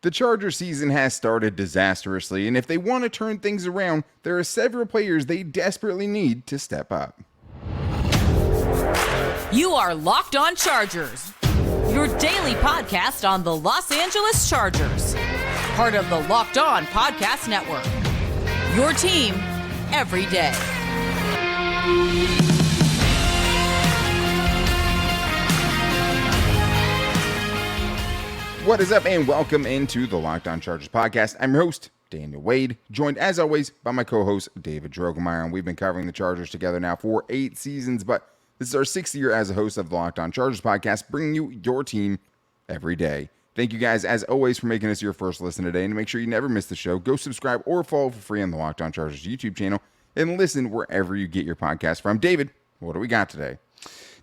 The Chargers season has started disastrously, and if they want to turn things around, there are several players they desperately need to step up. You are Locked On Chargers, your daily podcast on the Los Angeles Chargers, part of the Locked On Podcast Network, your team every day. What is up, and welcome into the Locked On Chargers podcast. I'm your host, Daniel Wade, joined as always by my co-host, David Drogemeyer, and we've been covering the Chargers together now for 8 seasons, but this is our 6th year as a host of the Locked On Chargers podcast, bringing you your team every day. Thank you guys, as always, for making us your first listen today, and to make sure you never miss the show, go subscribe or follow for free on the Locked On Chargers YouTube channel, and listen wherever you get your podcast from. David, what do we got today?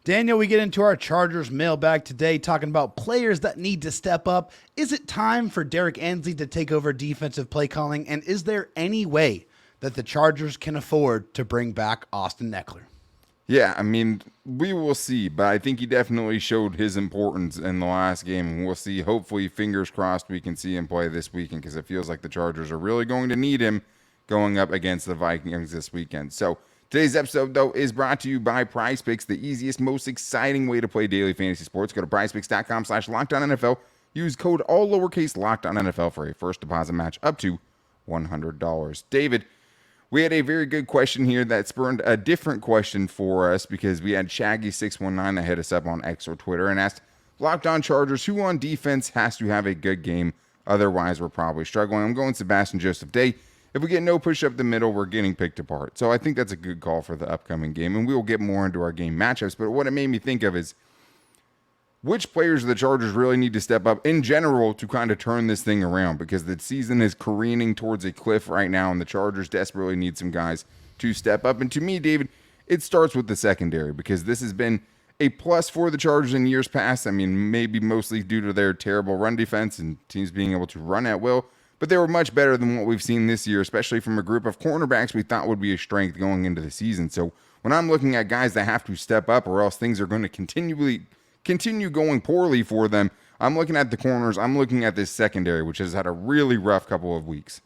Daniel, we get into our Chargers mailbag today talking about players that need to step up. Is it time for Derrick Ansley to take over defensive play calling? And is there any way that the Chargers can afford to bring back Austin Ekeler? Yeah, I mean, we will see, but I think he definitely showed his importance in the last game, and we'll see. Hopefully, fingers crossed, we can see him play this weekend, because it feels like the Chargers are really going to need him going up against the Vikings this weekend. So today's episode, though, is brought to you by PrizePicks, the easiest, most exciting way to play daily fantasy sports. Go to prizepicks.com/LockedOnNFL. Use code all lowercase LockedOnNFL for a first deposit match up to $100. David, we had a very good question here that spurned a different question for us, because we had Shaggy619 that hit us up on X or Twitter and asked, Locked On Chargers, who on defense has to have a good game? Otherwise, we're probably struggling. I'm going Sebastian Joseph Day. If we get no push up the middle, we're getting picked apart. So I think that's a good call for the upcoming game, and we will get more into our game matchups. But what it made me think of is, which players of the Chargers really need to step up in general to kind of turn this thing around? Because the season is careening towards a cliff right now, and the Chargers desperately need some guys to step up. And to me, David, it starts with the secondary, because this has been a plus for the Chargers in years past. I mean, maybe mostly due to their terrible run defense and teams being able to run at will. But they were much better than what we've seen this year, especially from a group of cornerbacks we thought would be a strength going into the season. So when I'm looking at guys that have to step up, or else things are going to continue going poorly for them, I'm looking at the corners. I'm looking at this secondary, which has had a really rough couple of weeks.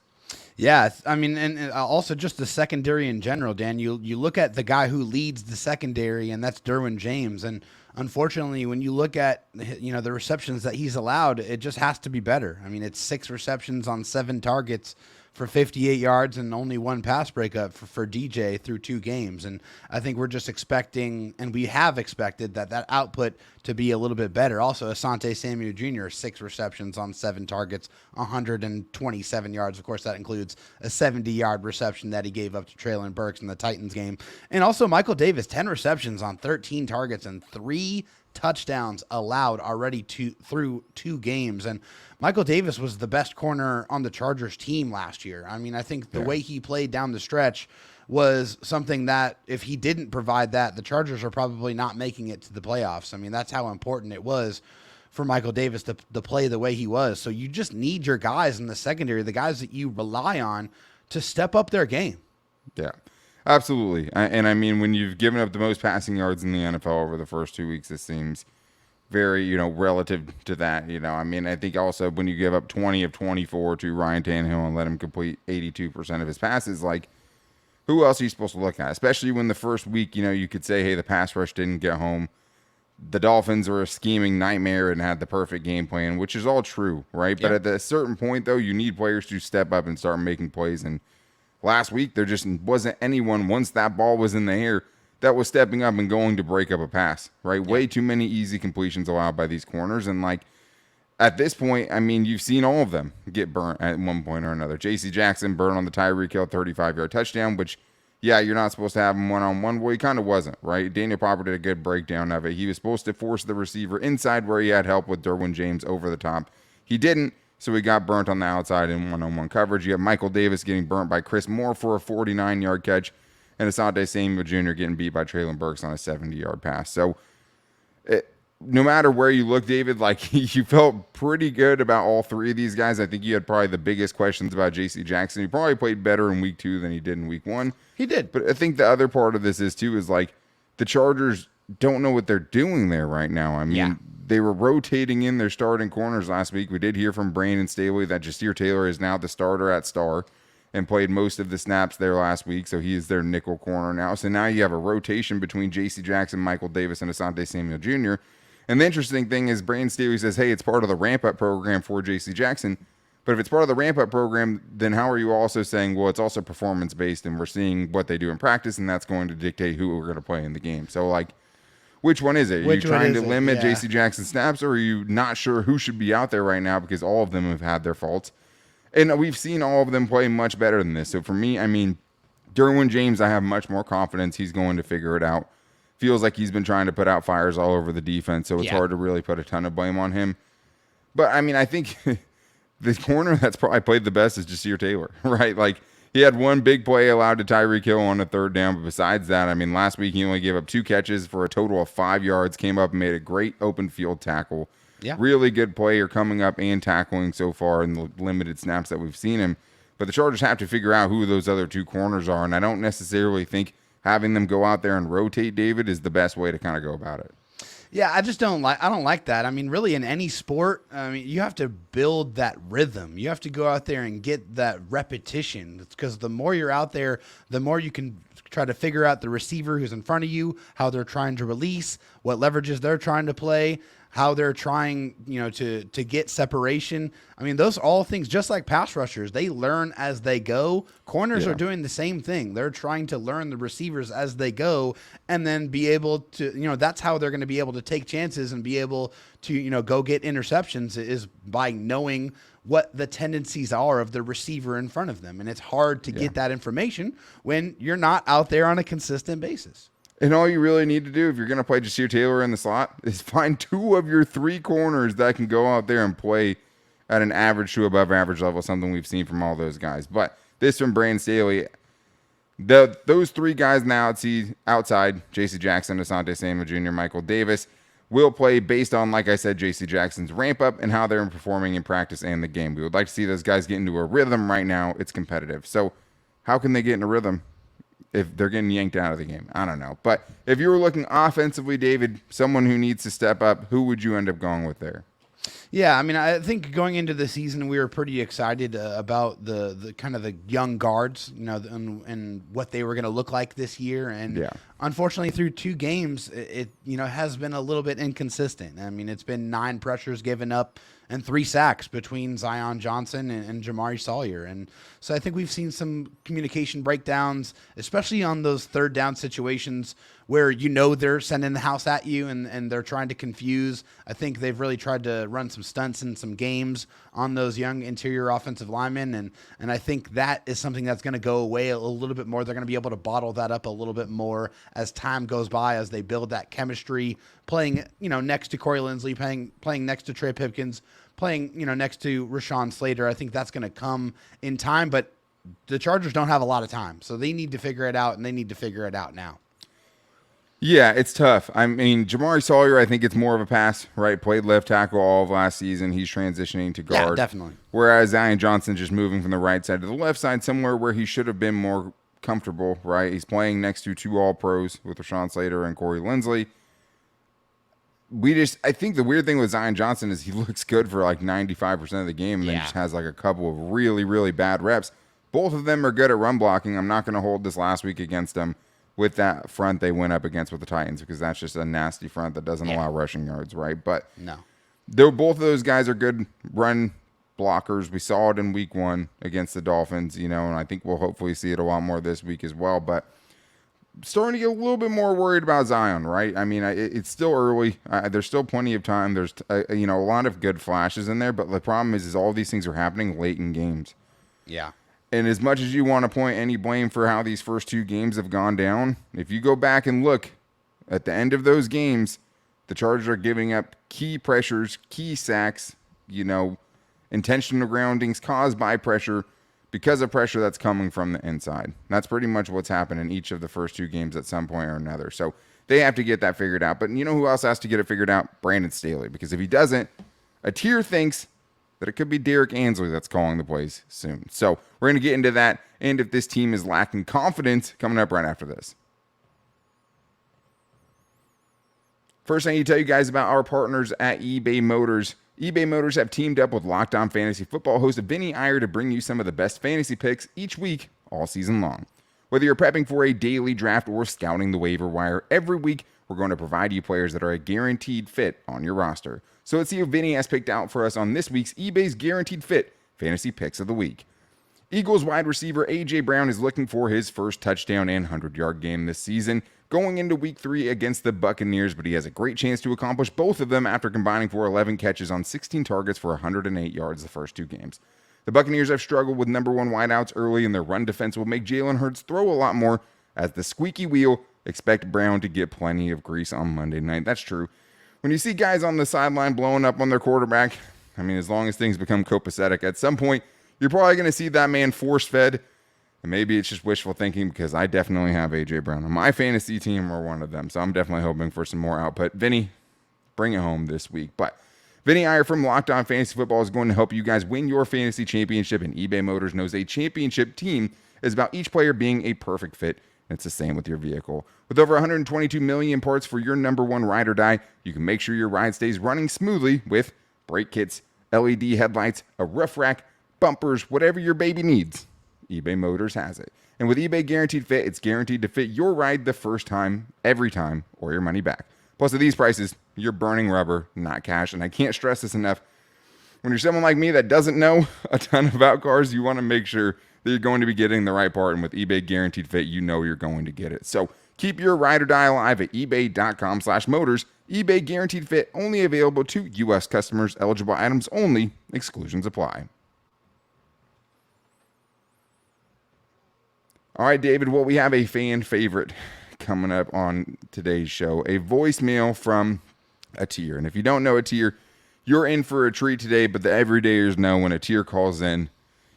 Yeah, I mean, and also just the secondary in general, Dan. You look at the guy who leads the secondary, and that's Derwin James. And unfortunately, when you look at the receptions that he's allowed, it just has to be better. I mean, it's 6 receptions on 7 targets for 58 yards and only 1 pass breakup for DJ through 2 games. And I think we're just expecting, and we have expected, that output to be a little bit better. Also, Asante Samuel Jr., 6 receptions on 7 targets, 127 yards. Of course, that includes a 70-yard reception that he gave up to Treylon Burks in the Titans game. And also Michael Davis, 10 receptions on 13 targets and 3 touchdowns allowed already through 2 games. And Michael Davis was the best corner on the Chargers team last year. I mean, I think the way he played down the stretch was something that if he didn't provide that, the Chargers are probably not making it to the playoffs. I mean, that's how important it was for Michael Davis to play the way he was. So you just need your guys in the secondary, the guys that you rely on, to step up their game. Yeah. Absolutely. And I mean, when you've given up the most passing yards in the NFL over the first 2 weeks, it seems very, relative to that. I mean, I think also when you give up 20 of 24 to Ryan Tannehill and let him complete 82% of his passes, like, who else are you supposed to look at? Especially when the first week, you could say, hey, the pass rush didn't get home. The Dolphins were a scheming nightmare and had the perfect game plan, which is all true, right? But at a certain point, though, you need players to step up and start making plays. And last week, there just wasn't anyone, once that ball was in the air, that was stepping up and going to break up a pass, right? Yeah. Way too many easy completions allowed by these corners. And, at this point, I mean, you've seen all of them get burnt at one point or another. J.C. Jackson burned on the Tyreek Hill 35-yard touchdown, which, yeah, you're not supposed to have him one-on-one. Well, he kind of wasn't, right? Daniel Popper did a good breakdown of it. He was supposed to force the receiver inside where he had help with Derwin James over the top. He didn't. So he got burnt on the outside in one-on-one coverage. You have Michael Davis getting burnt by Chris Moore for a 49-yard catch, and Asante Samuel Jr. getting beat by Treylon Burks on a 70-yard pass. So no matter where you look, David, you felt pretty good about all 3 of these guys. I think you had probably the biggest questions about J.C. Jackson. He probably played better in week 2 than he did in week 1. He did. But I think the other part of this is, too, is the Chargers don't know what they're doing there right now. I mean, they were rotating in their starting corners last week. We did hear from Brandon Staley that Jase Taylor is now the starter at star and played most of the snaps there last week, so he is their nickel corner now. So now you have a rotation between J.C. Jackson, Michael Davis, and Asante Samuel Jr. And the interesting thing is Brandon Staley says, hey, it's part of the ramp-up program for J.C. Jackson. But if it's part of the ramp-up program, then how are you also saying, well, it's also performance-based, and we're seeing what they do in practice, and that's going to dictate who we're going to play in the game. So, like, which one is it? Are you trying to limit J.C. Jackson snaps, or are you not sure who should be out there right now because all of them have had their faults? And we've seen all of them play much better than this. So for me, I mean, Derwin James, I have much more confidence he's going to figure it out. Feels like he's been trying to put out fires all over the defense, so it's hard to really put a ton of blame on him. But, I mean, I think the corner that's probably played the best is Jase Taylor, right? Like, he had one big play allowed to Tyreek Hill on a third down, but besides that, I mean, last week he only gave up 2 catches for a total of 5 yards, came up and made a great open field tackle. Yeah. Really good player coming up and tackling so far in the limited snaps that we've seen him. But the Chargers have to figure out who those other 2 corners are, and I don't necessarily think having them go out there and rotate David is the best way to kind of go about it. Yeah, I don't like that. I mean, really in any sport, I mean, you have to build that rhythm. You have to go out there and get that repetition. It's because the more you're out there, the more you can try to figure out the receiver who's in front of you, how they're trying to release, what leverages they're trying to play, how they're trying, to get separation. I mean, those are all things just like pass rushers. They learn as they go. Corners are doing the same thing. They're trying to learn the receivers as they go and then be able to, that's how they're going to be able to take chances and be able to, go get interceptions is by knowing what the tendencies are of the receiver in front of them. And it's hard to get that information when you're not out there on a consistent basis. And all you really need to do if you're going to play Jase Taylor in the slot is find 2 of your 3 corners that can go out there and play at an average to above average level, something we've seen from all those guys. But this from Brandon Staley, those 3 guys now outside, J.C. Jackson, Asante Samuel Jr., Michael Davis, will play based on, like I said, J.C. Jackson's ramp up and how they're performing in practice and the game. We would like to see those guys get into a rhythm right now. It's competitive. So how can they get in a rhythm if they're getting yanked out of the game? I don't know. But if you were looking offensively, David, someone who needs to step up, who would you end up going with there? Yeah, I mean, I think going into the season, we were pretty excited about the kind of the young guards, and what they were going to look like this year. And unfortunately, through 2 games, it has been a little bit inconsistent. I mean, it's been 9 pressures given up and 3 sacks between Zion Johnson and Jamaree Salyer. And so I think we've seen some communication breakdowns, especially on those third down situations where they're sending the house at you and they're trying to confuse. I think they've really tried to run some stunts in some games on those young interior offensive linemen. And I think that is something that's going to go away a little bit more. They're going to be able to bottle that up a little bit more as time goes by, as they build that chemistry, playing, next to Corey Linsley, playing next to Trey Pipkins, playing, next to Rashawn Slater. I think that's going to come in time, but the Chargers don't have a lot of time. So they need to figure it out, and they need to figure it out now. Yeah, it's tough. I mean, Jamaree Salyer, I think it's more of a pass, right? Played left tackle all of last season. He's transitioning to guard. Yeah, definitely. Whereas Zion Johnson just moving from the right side to the left side, somewhere where he should have been more comfortable, right? He's playing next to 2 All-Pros with Rashawn Slater and Corey Linsley. I think the weird thing with Zion Johnson is he looks good for like 95% of the game and then just has like a couple of really, really bad reps. Both of them are good at run blocking. I'm not going to hold this last week against them with that front they went up against with the Titans, because that's just a nasty front that doesn't allow rushing yards, right? But both of those guys are good run blockers. We saw it in week 1 against the Dolphins, and I think we'll hopefully see it a lot more this week as well. But starting to get a little bit more worried about Zion, right? I mean, it's still early. There's still plenty of time. There's, a lot of good flashes in there. But the problem is all these things are happening late in games. Yeah. And as much as you want to point any blame for how these first 2 games have gone down, if you go back and look at the end of those games, the Chargers are giving up key pressures, key sacks, intentional groundings caused by pressure because of pressure that's coming from the inside. That's pretty much what's happened in each of the first 2 games at some point or another. So they have to get that figured out. But you know who else has to get it figured out? Brandon Staley. Because if he doesn't, a tier thinks that it could be Derrick Ansley that's calling the plays soon. So we're going to get into that, and if this team is lacking confidence, coming up right after this. First, I need to tell you guys about our partners at eBay Motors. eBay Motors have teamed up with Locked On Fantasy Football host Vinny Iyer to bring you some of the best fantasy picks each week, all season long. Whether you're prepping for a daily draft or scouting the waiver wire, every week we're going to provide you players that are a guaranteed fit on your roster. So let's see who Vinny has picked out for us on this week's eBay's Guaranteed Fit Fantasy Picks of the Week. Eagles wide receiver A.J. Brown is looking for his first touchdown and 100-yard game this season, going into Week 3 against the Buccaneers, but he has a great chance to accomplish both of them after combining for 11 catches on 16 targets for 108 yards the first two games. The Buccaneers have struggled with number one wideouts early, and their run defense will make Jalen Hurts throw a lot more. As the squeaky wheel, expect Brown to get plenty of grease on Monday night. That's true. When you see guys on the sideline blowing up on their quarterback, I mean, as long as things become copacetic, at some point, you're probably going to see that man force-fed, and maybe it's just wishful thinking because I definitely have A.J. Brown on my fantasy team or one of them, so I'm definitely hoping for some more output. Vinny, bring it home this week. But Vinny Iyer from Locked On Fantasy Football is going to help you guys win your fantasy championship, and eBay Motors knows a championship team is about each player being a perfect fit. It's the same with your vehicle. With over 122 million parts for your number one ride or die, you can make sure your ride stays running smoothly with brake kits, LED headlights, a roof rack, bumpers, whatever your baby needs. eBay Motors has it. And with eBay Guaranteed Fit, it's guaranteed to fit your ride the first time, every time, or your money back. Plus, at these prices, you're burning rubber, not cash. And I can't stress this enough. When you're someone like me that doesn't know a ton about cars, you want to make sure that you're going to be getting the right part. And with eBay Guaranteed Fit, you know you're going to get it. So keep your ride or die alive at ebay.com/motors. eBay Guaranteed Fit, only available to U.S. customers. Eligible items only. Exclusions apply. All right, David, well, we have a fan favorite coming up on today's show, a voicemail from a tier. And if you don't know a tier, you're in for a treat today, but the everydayers know when a tier calls in,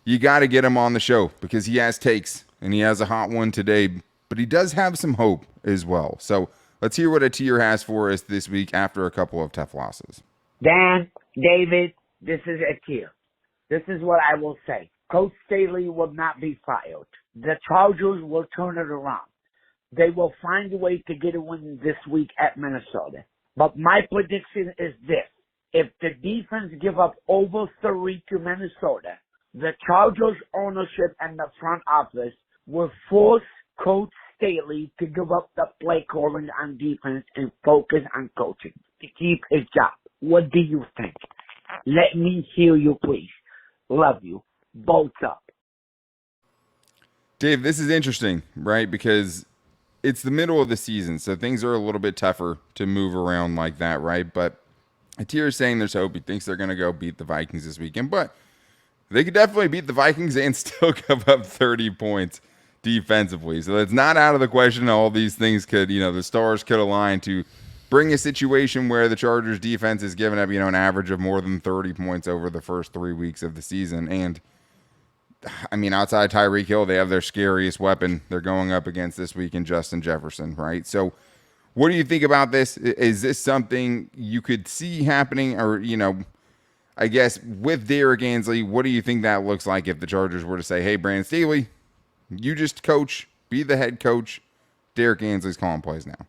you got to get him on the show because he has takes and he has a hot one today, but he does have some hope as well. So let's hear what a tier has for us this week after a couple of tough losses. Dan, David, this is a tier. This is what I will say. Coach Staley will not be fired. The Chargers will turn it around. They will find a way to get a win this week at Minnesota. But my prediction is this. If the defense give up over 30 to Minnesota, the Chargers ownership and the front office will force Coach Staley to give up the play calling on defense and focus on coaching to keep his job. What do you think? Let me hear you, please. Love you. Both up. Dave, this is interesting, right? Because it's the middle of the season, so things are a little bit tougher to move around like that, right? But a tier is saying there's hope. He thinks they're going to go beat the Vikings this weekend, but they could definitely beat the Vikings and still give up 30 points defensively. So it's not out of the question. All these things could, the stars could align to bring a situation where the Chargers defense is giving up, an average of more than 30 points over the first 3 weeks of the season. And I mean, outside Tyreek Hill, they have their scariest weapon they're going up against this week in Justin Jefferson, right? So what do you think about this? Is this something you could see happening? Or, I guess with Derrick Ansley, what do you think that looks like if the Chargers were to say, hey, Brandon Staley, you just coach, be the head coach. Derrick Ansley's calling plays now.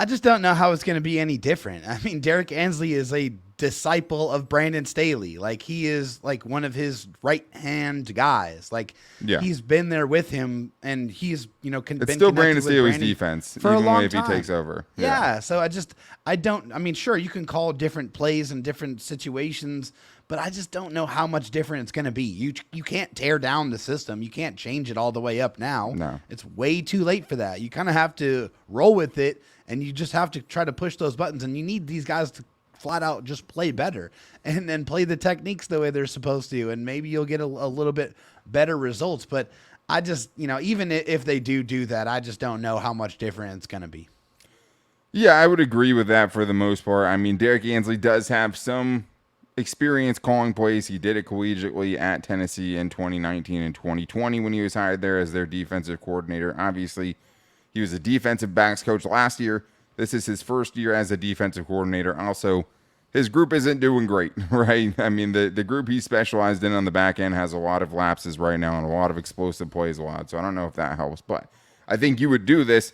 I just don't know how it's going to be any different. I mean, Derrick Ansley is a disciple of Brandon Staley. Like, he is like one of his right-hand guys. Like, he's been there with him, and he's, it's still Brandon Staley's defense for a long if time. He takes over. Yeah. So I mean, sure, you can call different plays in different situations, but I just don't know how much different it's going to be. You can't tear down the system. You can't change it all the way up now. No. It's way too late for that. You kind of have to roll with it, and you just have to try to push those buttons, and you need these guys to flat out just play better and then play the techniques the way they're supposed to, and maybe you'll get a little bit better results. But I just, even if they do that, I just don't know how much different it's going to be. Yeah, I would agree with that for the most part. I mean, Derrick Ansley does have some experience calling plays. He did it collegiately at Tennessee in 2019 and 2020 when he was hired there as their defensive coordinator. Obviously, he was a defensive backs coach last year. This is his first year as a defensive coordinator. Also, his group isn't doing great, right? I mean, the group he specialized in on the back end has a lot of lapses right now and a lot of explosive plays allowed. So I don't know if that helps. But I think you would do this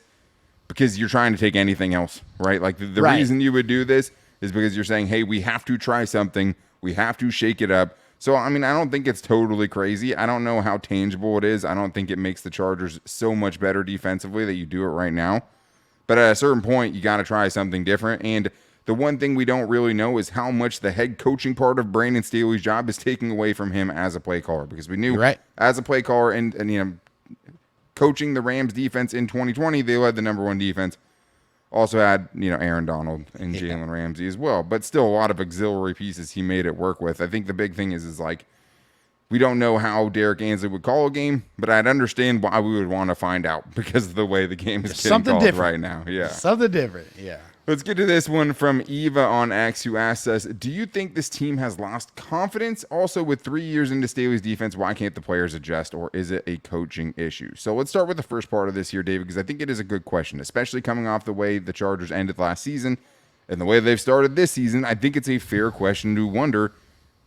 because you're trying to take anything else, right? Like the Right. reason you would do this is because you're saying, hey, we have to try something. We have to shake it up. So, I mean, I don't think it's totally crazy. I don't know how tangible it is. I don't think it makes the Chargers so much better defensively that you do it right now. But at a certain point, you got to try something different. And the one thing we don't really know is how much the head coaching part of Brandon Staley's job is taking away from him as a play caller. Because we knew as a play caller and you know, coaching the Rams defense in 2020, they led the number one defense. Also had, you know, Aaron Donald and Jalen Ramsey as well. But still a lot of auxiliary pieces he made it work with. I think the big thing is like, we don't know how Derrick Ansley would call a game, but I'd understand why we would want to find out because of the way the game is getting called right now. Yeah. Something different. Yeah. Let's get to this one from Eva on X, who asks us, do you think this team has lost confidence? Also, with 3 years into Staley's defense, why can't the players adjust, or is it a coaching issue? So let's start with the first part of this here, David, because I think it is a good question, especially coming off the way the Chargers ended last season and the way they've started this season. I think it's a fair question to wonder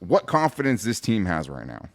what confidence this team has right now.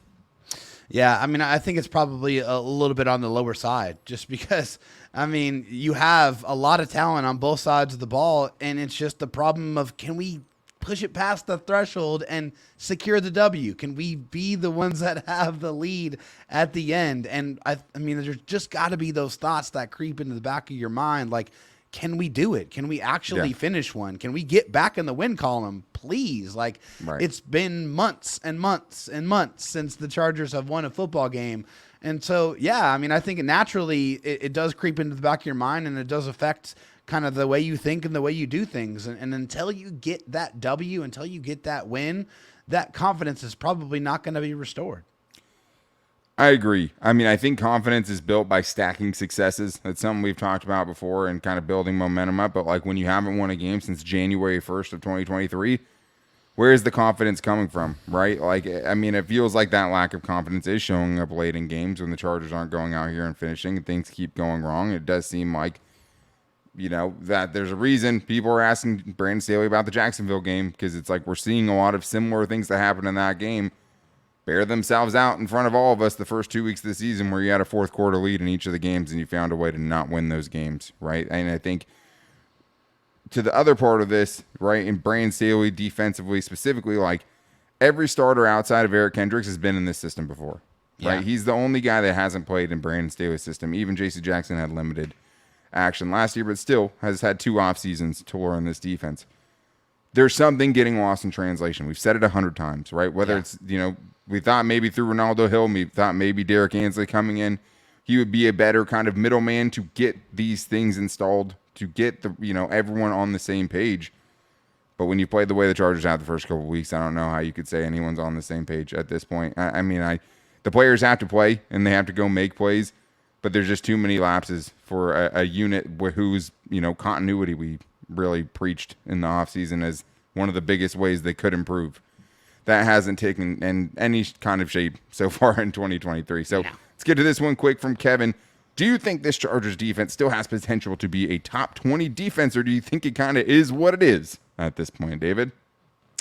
Yeah, I mean, I think it's probably a little bit on the lower side just because, I mean, you have a lot of talent on both sides of the ball, and it's just the problem of, can we push it past the threshold and secure the W? Can we be the ones that have the lead at the end? And I mean, there's just got to be those thoughts that creep into the back of your mind, like, can we do it? Can we actually finish one? Can we get back in the win column, please? Like, it's been months and months and months since the Chargers have won a football game. And so, yeah, I mean, I think naturally it does creep into the back of your mind, and it does affect kind of the way you think and the way you do things. And until you get that W, until you get that win, that confidence is probably not going to be restored. I agree. I mean, I think confidence is built by stacking successes. That's something we've talked about before and kind of building momentum up. But like when you haven't won a game since January 1st of 2023, where is the confidence coming from, right? Like, I mean, it feels like that lack of confidence is showing up late in games when the Chargers aren't going out here and finishing and things keep going wrong. It does seem like, you know, that there's a reason people are asking Brandon Staley about the Jacksonville game, because it's like we're seeing a lot of similar things that happen in that game bear themselves out in front of all of us the first 2 weeks of the season, where you had a fourth quarter lead in each of the games and you found a way to not win those games, right? And I think to the other part of this, right, in Brandon Staley defensively specifically, like every starter outside of Eric Kendricks has been in this system before, right? He's the only guy that hasn't played in Brandon Staley's system. Even Jase Jackson had limited action last year, but still has had 2 off seasons to learn this defense. There's something getting lost in translation. We've said it 100 times, right? Whether it's, you know, we thought maybe through Ronaldo Hill, we thought maybe Derrick Ansley coming in, he would be a better kind of middleman to get these things installed, to get the, you know, everyone on the same page. But when you played the way the Chargers had the first couple of weeks, I don't know how you could say anyone's on the same page at this point. I mean, the players have to play and they have to go make plays, but there's just too many lapses for a unit whose, you know, continuity we really preached in the offseason as one of the biggest ways they could improve. That hasn't taken in any kind of shape so far in 2023. So let's get to this one quick from Kevin. Do you think this Chargers defense still has potential to be a top 20 defense, or do you think it kind of is what it is at this point, David?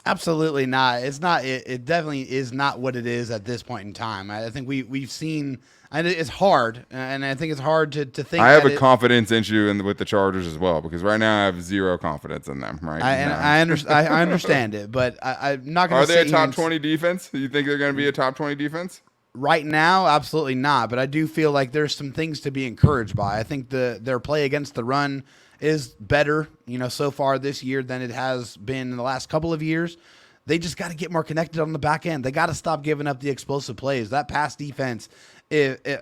Absolutely not. It's not. It definitely is not what it is at this point in time. I think we've seen, and it's hard, and I think it's hard to think. I have a confidence issue with the Chargers as well, because right now I have zero confidence in them. Right, I understand it, but I'm not going to. Are they a top 20 defense? Do you think they're going to be a top 20 defense? Right now, absolutely not. But I do feel like there's some things to be encouraged by. I think their play against the run is better, you know, so far this year than it has been in the last couple of years. They just got to get more connected on the back end. They got to stop giving up the explosive plays. That pass defense,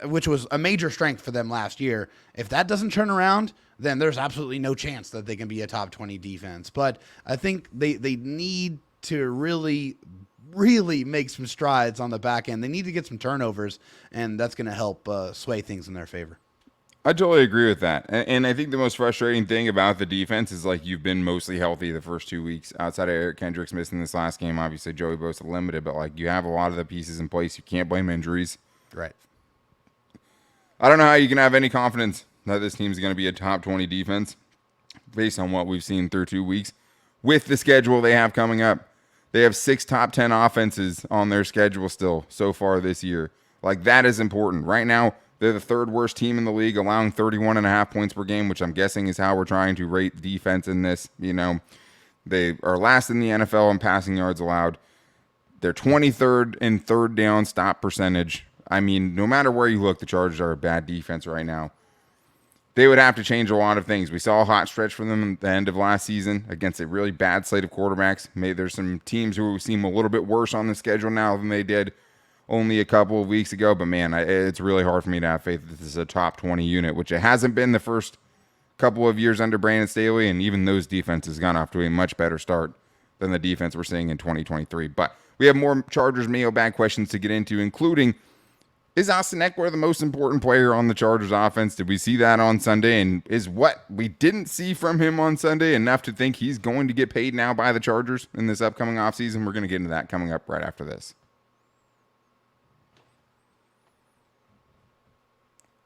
which was a major strength for them last year, if that doesn't turn around, then there's absolutely no chance that they can be a top 20 defense. But I think they need to really make some strides on the back end. They need to get some turnovers, and that's going to help sway things in their favor. I totally agree with that. And I think the most frustrating thing about the defense is, like, you've been mostly healthy the first 2 weeks outside of Eric Kendricks missing this last game. Obviously, Joey Bosa limited, but, like, you have a lot of the pieces in place. You can't blame injuries. Right. I don't know how you can have any confidence that this team's going to be a top 20 defense based on what we've seen through 2 weeks with the schedule they have coming up. They have 6 top 10 offenses on their schedule still so far this year. Like, that is important. Right now, They're the third worst team in the league, allowing 31.5 points per game, which I'm guessing is how we're trying to rate defense in this. They are last in the NFL in passing yards allowed. They're 23rd in third down stop percentage. I mean, no matter where you look, the Chargers are a bad defense right now. They would have to change a lot of things. We saw a hot stretch from them at the end of last season against a really bad slate of quarterbacks. Maybe there's some teams who seem a little bit worse on the schedule now than they did only a couple of weeks ago. But, man, it's really hard for me to have faith that this is a top 20 unit, which it hasn't been the first couple of years under Brandon Staley, and even those defenses gone off to a much better start than the defense we're seeing in 2023. But we have more Chargers mailbag questions to get into, including, is Austin Ekeler the most important player on the Chargers offense? Did we see that on Sunday? And is what we didn't see from him on Sunday enough to think he's going to get paid now by the Chargers in this upcoming offseason? We're going to get into that coming up right after this.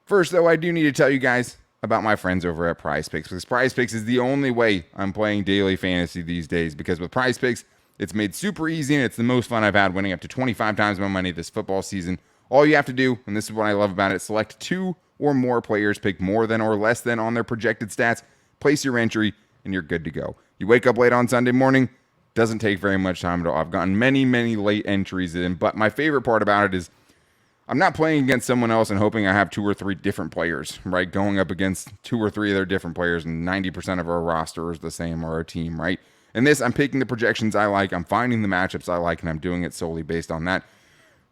First, though, I do need to tell you guys about my friends over at Prize Picks, because Prize Picks is the only way I'm playing daily fantasy these days, because with Prize Picks, it's made super easy and it's the most fun I've had, winning up to 25 times my money this football season. All you have to do, and this is what I love about it, select 2 or more players, pick more than or less than on their projected stats, place your entry, and you're good to go. You wake up late on Sunday morning, doesn't take very much time at all. I've gotten many, many late entries in, but my favorite part about it is I'm not playing against someone else and hoping I have 2 or 3 different players, right? Going up against 2 or 3 of their different players, and 90% of our roster is the same, or our team, right? In this, I'm picking the projections I like, I'm finding the matchups I like, and I'm doing it solely based on that.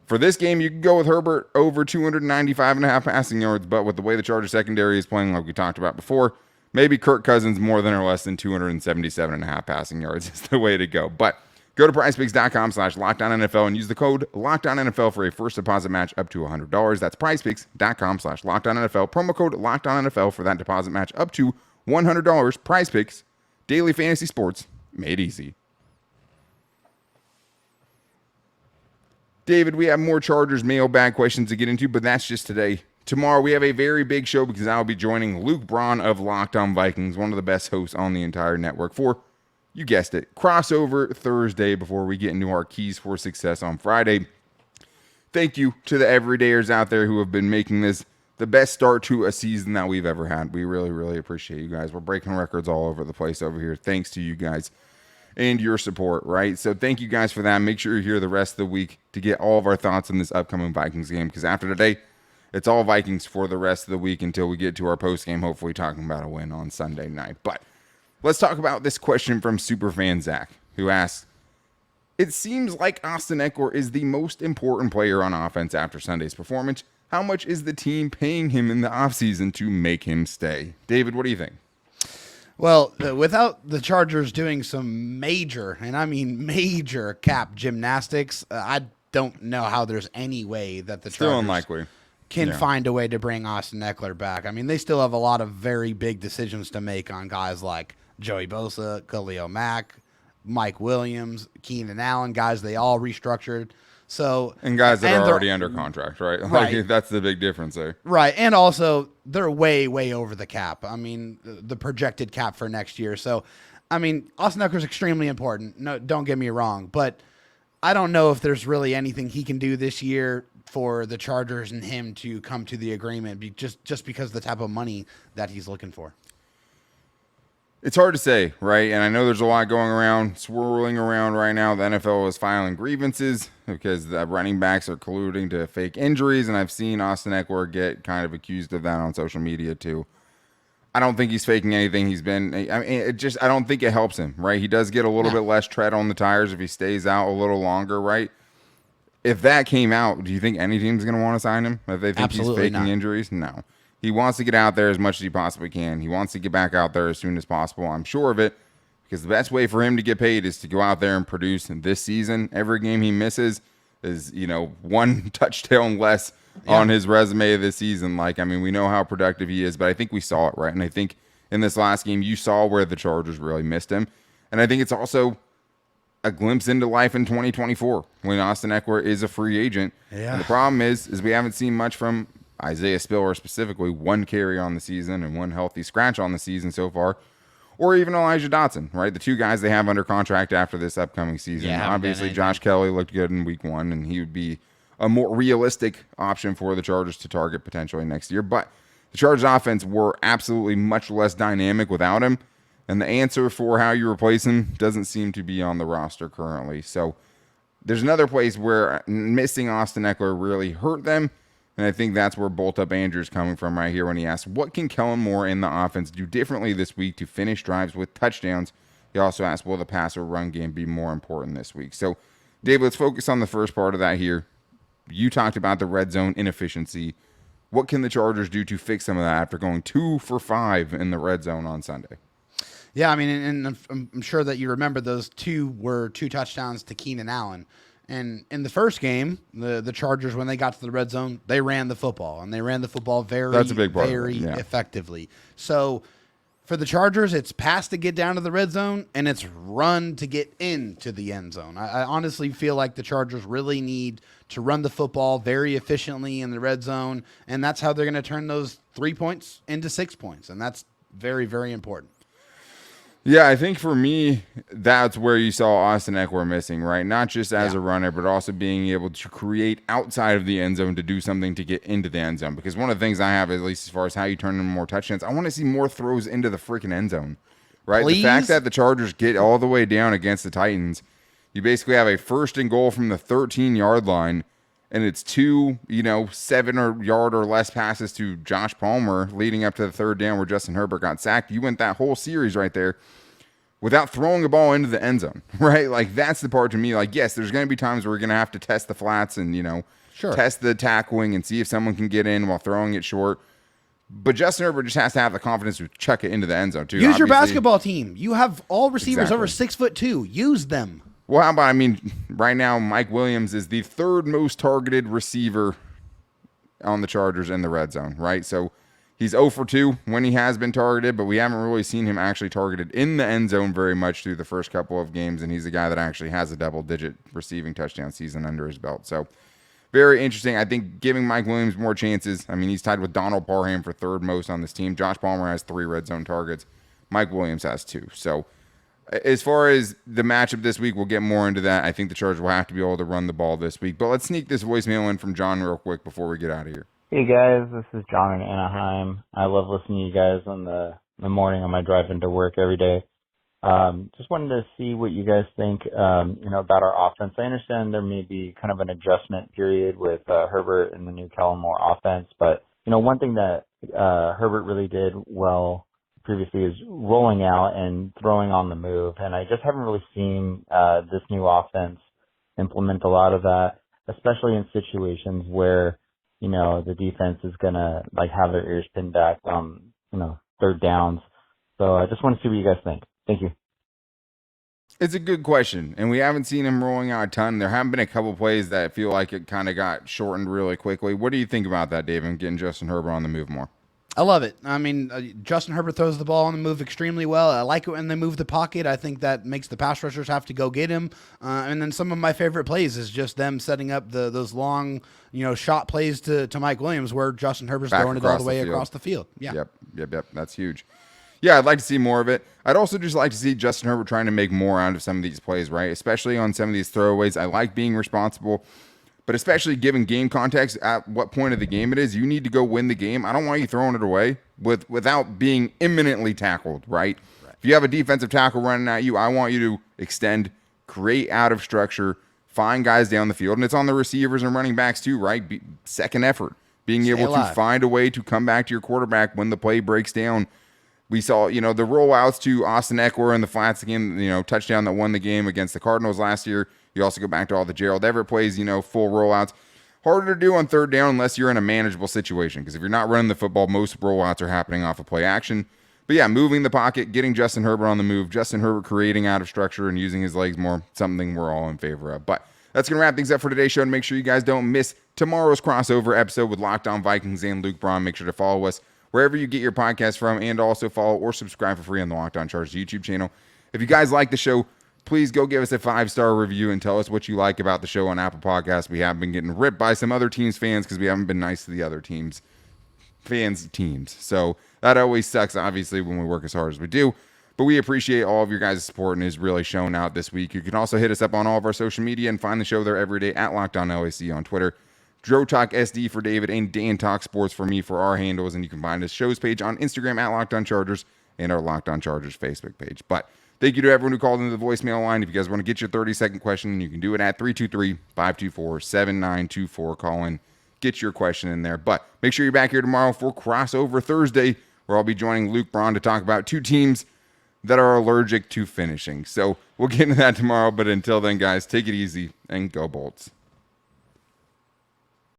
For this game, you can go with Herbert over 295.5 passing yards, but with the way the Chargers secondary is playing, like we talked about before, maybe Kirk Cousins more than or less than 277.5 passing yards is the way to go. But go to prizepicks.com/LockedOnNFL and use the code LockedOnNFL for a first deposit match up to $100. That's prizepicks.com/LockedOnNFL. Promo code LockedOnNFL for that deposit match up to $100. Prize Picks, daily fantasy sports made easy. David, we have more Chargers mailbag questions to get into, but that's just today. Tomorrow, we have a very big show because I'll be joining Luke Braun of Locked On Vikings, one of the best hosts on the entire network, for, you guessed it, crossover Thursday before we get into our keys for success on Friday. Thank you to the everydayers out there who have been making this the best start to a season that we've ever had. We really, really appreciate you guys. We're breaking records all over the place over here. Thanks to you guys and your support, right? So thank you guys for that. Make sure you're here the rest of the week to get all of our thoughts on this upcoming Vikings game, because after today, it's all Vikings for the rest of the week until we get to our post game, hopefully talking about a win on Sunday night. But let's talk about this question from Superfan Zach, who asks, it seems like Austin Ekeler is the most important player on offense after Sunday's performance. How much is the team paying him in the offseason to make him stay? David, what do you think? Well, without the Chargers doing some major, and I mean major, cap gymnastics, I don't know how there's any way that the Still Chargers unlikely. can find a way to bring Austin Ekeler back. I mean, they still have a lot of very big decisions to make on guys like Joey Bosa, Khalil Mack, Mike Williams, Keenan Allen, guys they all restructured. So And guys that are already under contract, right? Like, that's the big difference there. Right. And also, they're way, way over the cap. I mean, the projected cap for next year. So, I mean, Austin Ekeler is extremely important. No, don't get me wrong. But I don't know if there's really anything he can do this year for the Chargers and him to come to the agreement just because of the type of money that he's looking for. It's hard to say, right? And I know there's a lot going around, swirling around right now. The NFL is filing grievances because the running backs are colluding to fake injuries, and I've seen Austin Ekeler get kind of accused of that on social media too. I don't think he's faking anything. I don't think it helps him, right? He does get a little bit less tread on the tires if he stays out a little longer, right? If that came out, do you think any team's going to want to sign him if they think Absolutely he's faking not. injuries? No. He wants to get out there as much as he possibly can. He wants to get back out there as soon as possible. I'm sure of it, because the best way for him to get paid is to go out there and produce this season. Every game he misses is, 1 touchdown less on his resume this season. We know how productive he is, but I think we saw it, right? And I think in this last game, you saw where the Chargers really missed him. And I think it's also a glimpse into life in 2024 when Austin Ekeler is a free agent. Yeah. And the problem is we haven't seen much from Isaiah Spiller, specifically 1 carry on the season and 1 healthy scratch on the season so far, or even Elijah Dotson, right? The 2 guys they have under contract after this upcoming season. Yeah, haven't Obviously, done Josh Kelly looked good in week 1, and he would be a more realistic option for the Chargers to target potentially next year. But the Chargers offense were absolutely much less dynamic without him. And the answer for how you replace him doesn't seem to be on the roster currently. So there's another place where missing Austin Ekeler really hurt them. And I think that's where Bolt Up Andrew's coming from right here when he asks, what can Kellen Moore in the offense do differently this week to finish drives with touchdowns? He also asked, will the pass or run game be more important this week? So, Dave, let's focus on the first part of that here. You talked about the red zone inefficiency. What can the Chargers do to fix some of that after going 2 for 5 in the red zone on Sunday? Yeah, I mean, and I'm sure that you remember those two were 2 touchdowns to Keenan Allen. And in the first game, the Chargers, when they got to the red zone, they ran the football, and they ran the football very effectively. So for the Chargers, it's pass to get down to the red zone, and it's run to get into the end zone. I honestly feel like the Chargers really need to run the football very efficiently in the red zone, and that's how they're going to turn those 3 points into 6 points, and that's very, very important. Yeah, I think for me, that's where you saw Austin Ekeler missing, right? Not just as a runner, but also being able to create outside of the end zone to do something to get into the end zone. Because one of the things I have, at least as far as how you turn into more touchdowns, I want to see more throws into the freaking end zone, right? Please? The fact that the Chargers get all the way down against the Titans, you basically have a 1st and goal from the 13-yard line, and it's 2, 7-yard or less passes to Josh Palmer leading up to the 3rd down where Justin Herbert got sacked. You went that whole series right there without throwing a ball into the end zone, right? Like, that's the part to me. Like, yes, there's going to be times where we're going to have to test the flats and, test the tackling and see if someone can get in while throwing it short. But Justin Herbert just has to have the confidence to chuck it into the end zone, too. Use your basketball team. You have all receivers over 6'2". Use them. Well, how about, right now, Mike Williams is the 3rd most targeted receiver on the Chargers in the red zone, right? So he's 0 for 2 when he has been targeted, but we haven't really seen him actually targeted in the end zone very much through the first couple of games, and he's a guy that actually has a double-digit receiving touchdown season under his belt. So very interesting. I think giving Mike Williams more chances. He's tied with Donald Parham for 3rd most on this team. Josh Palmer has 3 red zone targets. Mike Williams has 2. So as far as the matchup this week, we'll get more into that. I think the Chargers will have to be able to run the ball this week. But let's sneak this voicemail in from John real quick before we get out of here. Hey guys, this is John in Anaheim. I love listening to you guys on the morning on my drive into work every day. Just wanted to see what you guys think, about our offense. I understand there may be kind of an adjustment period with Herbert and the new Kellen Moore offense, but one thing that Herbert really did well previously is rolling out and throwing on the move, and I just haven't really seen this new offense implement a lot of that, especially in situations where the defense is gonna have their ears pinned back on 3rd downs. So I just want to see what you guys think. Thank you. It's a good question, and we haven't seen him rolling out a ton. There haven't been a couple plays that feel like it kind of got shortened really quickly. What do you think about that, Dave, and getting Justin Herbert on the move more? I love it. Justin Herbert throws the ball on the move extremely well. I like it when they move the pocket. I think that makes the pass rushers have to go get him. And then some of my favorite plays is just them setting up those long, shot plays to Mike Williams where Justin Herbert's throwing it all the way across the field. Yeah. Yep. That's huge. Yeah, I'd like to see more of it. I'd also just like to see Justin Herbert trying to make more out of some of these plays, right? Especially on some of these throwaways. I like being responsible. But especially given game context at what point of the game it is, you need to go win the game. I don't want you throwing it away without being imminently tackled, right? If you have a defensive tackle running at you, I want you to extend, create out of structure, find guys down the field. And it's on the receivers and running backs too, right? Second effort, being able to find a way to come back to your quarterback when the play breaks down. We saw, the rollouts to Austin Ekeler in the flats game, touchdown that won the game against the Cardinals last year. You also go back to all the Gerald Everett plays, full rollouts. Harder to do on 3rd down unless you're in a manageable situation, because if you're not running the football, most rollouts are happening off of play action. But yeah, moving the pocket, getting Justin Herbert on the move, Justin Herbert creating out of structure and using his legs more, something we're all in favor of. But that's going to wrap things up for today's show. And make sure you guys don't miss tomorrow's crossover episode with Locked On Vikings and Luke Braun. Make sure to follow us wherever you get your podcast from, and also follow or subscribe for free on the Locked On Chargers YouTube channel. If you guys like the show, please go give us a 5-star review and tell us what you like about the show on Apple Podcasts. We have been getting ripped by some other teams' fans because we haven't been nice to the other teams' teams. So that always sucks, obviously, when we work as hard as we do. But we appreciate all of your guys' support, and it's really shown out this week. You can also hit us up on all of our social media and find the show there every day at Locked On LAC on Twitter, Dro Talk SD for David, and Dan Talk Sports for me for our handles. And you can find us show's page on Instagram at Locked On Chargers and our Locked On Chargers Facebook page. But thank you to everyone who called into the voicemail line. If you guys want to get your 30-second question, you can do it at 323-524-7924. Call in, get your question in there. But make sure you're back here tomorrow for Crossover Thursday, where I'll be joining Luke Braun to talk about two teams that are allergic to finishing. So we'll get into that tomorrow. But until then, guys, take it easy and go Bolts.